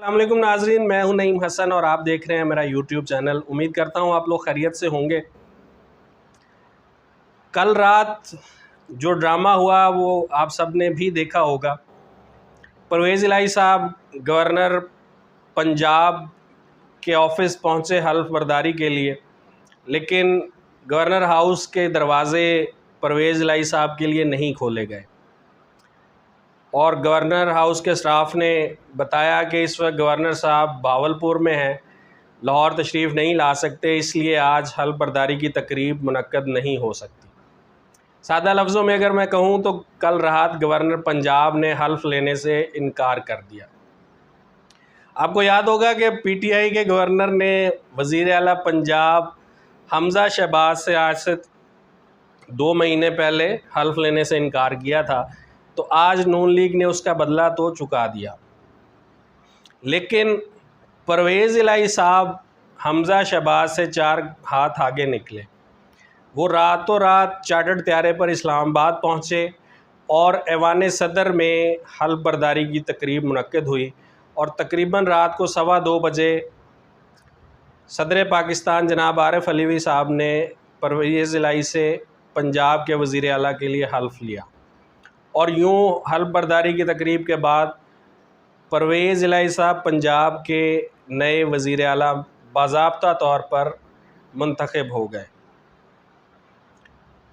السلام علیکم ناظرین، میں ہوں نعیم حسن اور آپ دیکھ رہے ہیں میرا یوٹیوب چینل۔ امید کرتا ہوں آپ لوگ خیریت سے ہوں گے۔ کل رات جو ڈرامہ ہوا وہ آپ سب نے بھی دیکھا ہوگا۔ پرویز الہی صاحب گورنر پنجاب کے آفس پہنچے حلف برداری کے لیے، لیکن گورنر ہاؤس کے دروازے پرویز الہی صاحب کے لیے نہیں کھولے گئے، اور گورنر ہاؤس کے سٹاف نے بتایا کہ اس وقت گورنر صاحب بھاولپور میں ہیں، لاہور تشریف نہیں لا سکتے، اس لیے آج حلف برداری کی تقریب منعقد نہیں ہو سکتی۔ سادہ لفظوں میں اگر میں کہوں تو کل رات گورنر پنجاب نے حلف لینے سے انکار کر دیا۔ آپ کو یاد ہوگا کہ پی ٹی آئی کے گورنر نے وزیر اعلیٰ پنجاب حمزہ شہباز سے آج سے 2 مہینے پہلے حلف لینے سے انکار کیا تھا، تو آج نون لیگ نے اس کا بدلہ تو چکا دیا، لیکن پرویز الہی صاحب حمزہ شہباز سے 4 ہاتھ آگے نکلے۔ وہ راتوں رات چارٹرڈ طیارے پر اسلام آباد پہنچے اور ایوان صدر میں حلف برداری کی تقریب منعقد ہوئی، اور تقریباً رات کو 2:15 بجے صدر پاکستان جناب عارف علوی صاحب نے پرویز الہی سے پنجاب کے وزیر اعلیٰ کے لیے حلف لیا، اور یوں حلف برداری کی تقریب کے بعد پرویز الہی صاحب پنجاب کے نئے وزیر اعلیٰ باضابطہ طور پر منتخب ہو گئے۔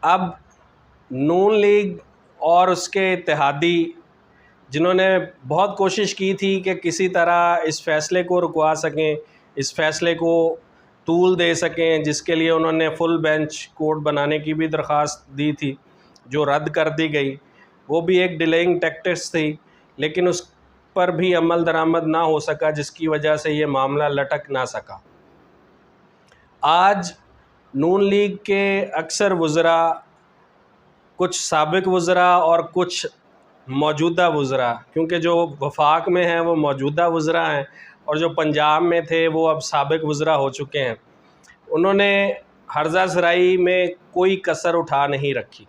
اب نون لیگ اور اس کے اتحادی، جنہوں نے بہت کوشش کی تھی کہ کسی طرح اس فیصلے کو رکوا سکیں، اس فیصلے کو طول دے سکیں، جس کے لیے انہوں نے فل بینچ کورٹ بنانے کی بھی درخواست دی تھی جو رد کر دی گئی، وہ بھی ایک ڈیلیئنگ ٹیکٹکس تھی، لیکن اس پر بھی عمل درآمد نہ ہو سکا، جس کی وجہ سے یہ معاملہ لٹک نہ سکا۔ آج نون لیگ کے اکثر وزراء، کچھ سابق وزراء اور کچھ موجودہ وزراء، کیونکہ جو وفاق میں ہیں وہ موجودہ وزراء ہیں اور جو پنجاب میں تھے وہ اب سابق وزراء ہو چکے ہیں، انہوں نے ہرزہ سرائی میں کوئی کسر اٹھا نہیں رکھی۔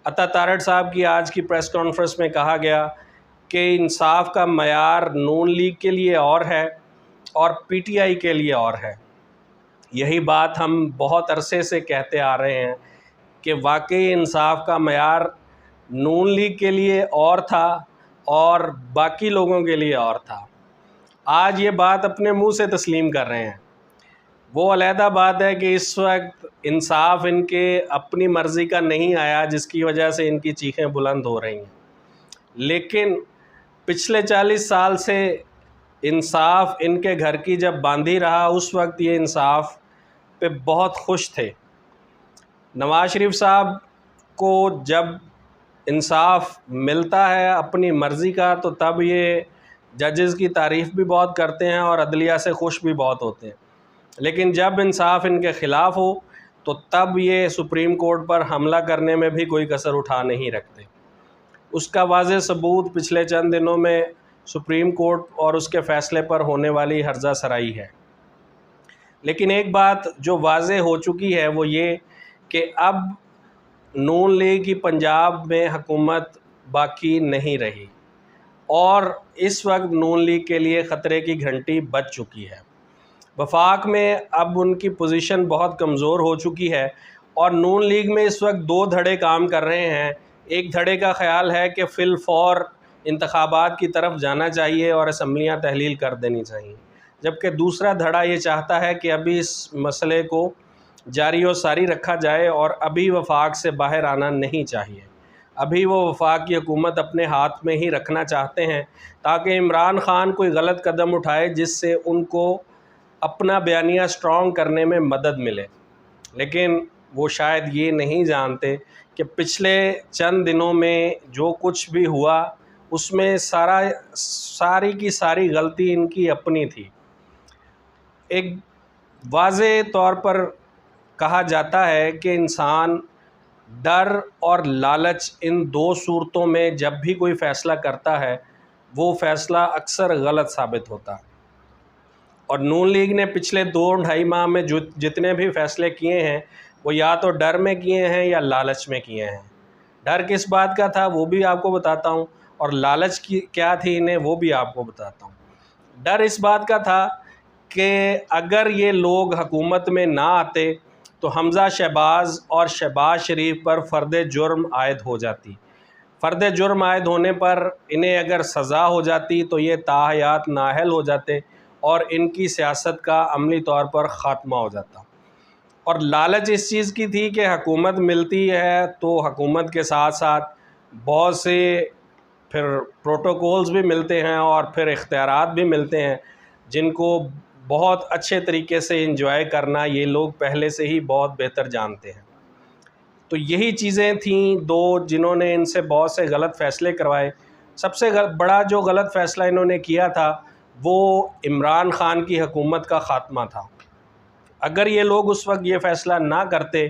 عطا تارڑ صاحب کی آج کی پریس کانفرنس میں کہا گیا کہ انصاف کا معیار نون لیگ کے لیے اور ہے اور پی ٹی آئی کے لیے اور ہے۔ یہی بات ہم بہت عرصے سے کہتے آ رہے ہیں کہ واقعی انصاف کا معیار نون لیگ کے لیے اور تھا اور باقی لوگوں کے لیے اور تھا۔ آج یہ بات اپنے منہ سے تسلیم کر رہے ہیں۔ وہ علیحدہ بات ہے کہ اس وقت انصاف ان کے اپنی مرضی کا نہیں آیا، جس کی وجہ سے ان کی چیخیں بلند ہو رہی ہیں، لیکن پچھلے 40 سال سے انصاف ان کے گھر کی جب باندھی رہا، اس وقت یہ انصاف پہ بہت خوش تھے۔ نواز شریف صاحب کو جب انصاف ملتا ہے اپنی مرضی کا تو تب یہ ججز کی تعریف بھی بہت کرتے ہیں اور عدلیہ سے خوش بھی بہت ہوتے ہیں، لیکن جب انصاف ان کے خلاف ہو تو تب یہ سپریم کورٹ پر حملہ کرنے میں بھی کوئی کسر اٹھا نہیں رکھتے۔ اس کا واضح ثبوت پچھلے چند دنوں میں سپریم کورٹ اور اس کے فیصلے پر ہونے والی ہرزہ سرائی ہے۔ لیکن ایک بات جو واضح ہو چکی ہے وہ یہ کہ اب نون لیگ کی پنجاب میں حکومت باقی نہیں رہی، اور اس وقت نون لیگ کے لیے خطرے کی گھنٹی بج چکی ہے۔ وفاق میں اب ان کی پوزیشن بہت کمزور ہو چکی ہے، اور نون لیگ میں اس وقت 2 دھڑے کام کر رہے ہیں۔ ایک دھڑے کا خیال ہے کہ فی الفور انتخابات کی طرف جانا چاہیے اور اسمبلیاں تحلیل کر دینی چاہیے، جبکہ دوسرا دھڑا یہ چاہتا ہے کہ ابھی اس مسئلے کو جاری و ساری رکھا جائے اور ابھی وفاق سے باہر آنا نہیں چاہیے۔ ابھی وہ وفاق کی حکومت اپنے ہاتھ میں ہی رکھنا چاہتے ہیں تاکہ عمران خان کوئی غلط قدم اٹھائے جس سے ان کو اپنا بیانیہ سٹرونگ کرنے میں مدد ملے، لیکن وہ شاید یہ نہیں جانتے کہ پچھلے چند دنوں میں جو کچھ بھی ہوا اس میں ساری کی ساری غلطی ان کی اپنی تھی۔ ایک واضح طور پر کہا جاتا ہے کہ انسان ڈر اور لالچ، ان 2 صورتوں میں جب بھی کوئی فیصلہ کرتا ہے وہ فیصلہ اکثر غلط ثابت ہوتا ہے، اور نون لیگ نے پچھلے 2-2.5 ماہ میں جتنے بھی فیصلے کیے ہیں وہ یا تو ڈر میں کیے ہیں یا لالچ میں کیے ہیں۔ ڈر کس بات کا تھا وہ بھی آپ کو بتاتا ہوں، اور لالچ کی کیا تھی انہیں وہ بھی آپ کو بتاتا ہوں۔ ڈر اس بات کا تھا کہ اگر یہ لوگ حکومت میں نہ آتے تو حمزہ شہباز اور شہباز شریف پر فرد جرم عائد ہو جاتی. فرد جرم عائد ہونے پر انہیں اگر سزا ہو جاتی تو یہ تاحیات نااہل ہو جاتے اور ان کی سیاست کا عملی طور پر خاتمہ ہو جاتا. اور لالچ اس چیز کی تھی کہ حکومت ملتی ہے تو حکومت کے ساتھ ساتھ بہت سے پھر پروٹوکولز بھی ملتے ہیں اور پھر اختیارات بھی ملتے ہیں جن کو بہت اچھے طریقے سے انجوائے کرنا یہ لوگ پہلے سے ہی بہت بہتر جانتے ہیں. تو یہی چیزیں تھیں دو جنہوں نے ان سے بہت سے غلط فیصلے کروائے. سب سے بڑا جو غلط فیصلہ انہوں نے کیا تھا وہ عمران خان کی حکومت کا خاتمہ تھا. اگر یہ لوگ اس وقت یہ فیصلہ نہ کرتے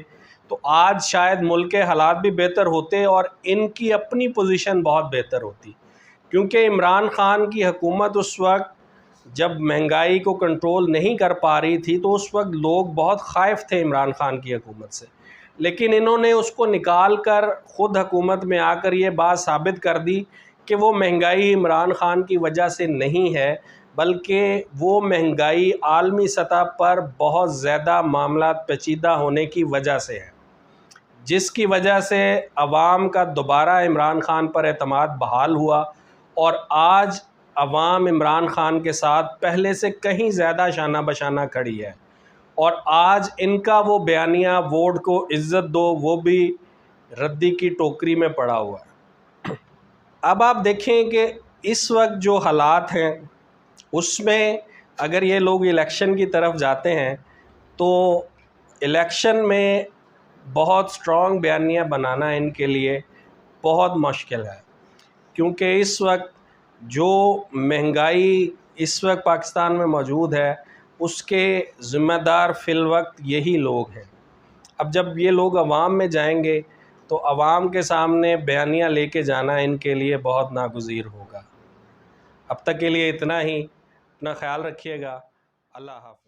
تو آج شاید ملک کے حالات بھی بہتر ہوتے اور ان کی اپنی پوزیشن بہت بہتر ہوتی. کیونکہ عمران خان کی حکومت اس وقت جب مہنگائی کو کنٹرول نہیں کر پا رہی تھی تو اس وقت لوگ بہت خائف تھے عمران خان کی حکومت سے، لیکن انہوں نے اس کو نکال کر خود حکومت میں آ کر یہ بات ثابت کر دی کہ وہ مہنگائی عمران خان کی وجہ سے نہیں ہے بلکہ وہ مہنگائی عالمی سطح پر بہت زیادہ معاملات پیچیدہ ہونے کی وجہ سے ہے، جس کی وجہ سے عوام کا دوبارہ عمران خان پر اعتماد بحال ہوا اور آج عوام عمران خان کے ساتھ پہلے سے کہیں زیادہ شانہ بشانہ کھڑی ہے. اور آج ان کا وہ بیانیہ ووٹ کو عزت دو وہ بھی ردی کی ٹوکری میں پڑا ہوا ہے. اب آپ دیکھیں کہ اس وقت جو حالات ہیں اس میں اگر یہ لوگ الیکشن کی طرف جاتے ہیں تو الیکشن میں بہت سٹرونگ بیانیہ بنانا ان کے لیے بہت مشکل ہے، کیونکہ اس وقت جو مہنگائی اس وقت پاکستان میں موجود ہے اس کے ذمہ دار فی الوقت یہی لوگ ہیں. اب جب یہ لوگ عوام میں جائیں گے تو عوام کے سامنے بیانیہ لے کے جانا ان کے لیے بہت ناگزیر ہوگا. اب تک کے لیے اتنا ہی. اپنا خیال رکھیے گا. اللہ حافظ.